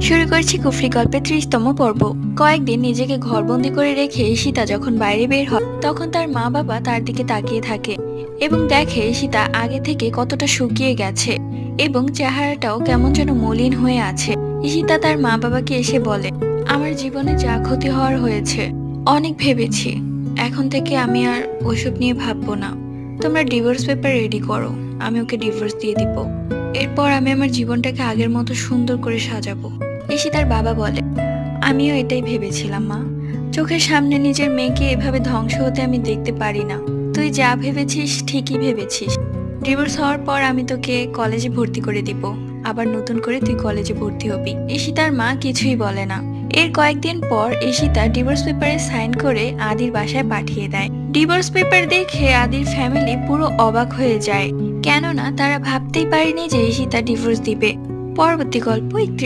শুরু করছি কুফরি গল্পের ৩০তম পর্ব। কয়েকদিন নিজেকে ঘরবন্দি করে রেখে সীতা যখন বাইরে বের হয় তখন তার মা বাবা তার দিকে তাকিয়ে থাকে এবং দেখে সীতা আগে থেকে কতটা শুকিয়ে গেছে এবং চেহারাটাও কেমন যেন মলিন হয়ে আছে। সীতা তার মা বাবাকে এসে বলে, আমার জীবনে যা ক্ষতি হওয়ার হয়েছে, অনেক ভেবেছি, এখন থেকে আমি আর ওসব নিয়ে ভাববো না। তোমরা ডিভোর্স পেপার রেডি করো, আমি ওকে ডিভোর্স দিয়ে দিব। এরপর আমি আমার জীবনটাকে আগের মতো সুন্দর করে সাজাবো। তার বাবা বলে, আমিও এটাই ভেবেছিলাম মা। চোখের সামনে নিজের মেয়েকে এভাবে ধ্বংস হতে আমি দেখতে পারি না। তুই যা ভেবেছিস ঠিকই ভেবেছিস। ডিভোর্স হওয়ার পর আমি তোকে কলেজে ভর্তি করে দিব, আবার নতুন করে তুই কলেজে ভর্তি হবি। তার মা কিছুই বলে না। এর কয়েকদিন পর ঈশিতা ডিভোর্স পেপারে সাইন করে আদির বাসায় পাঠিয়ে দেয়। ডিভোর্স পেপার দেখে আদির ফ্যামিলি পুরো অবাক হয়ে যায়, কেননা তারা ভাবতেই পারেনি যে ঈশিতা ডিভোর্স দিবে। পরবর্তী গল্প।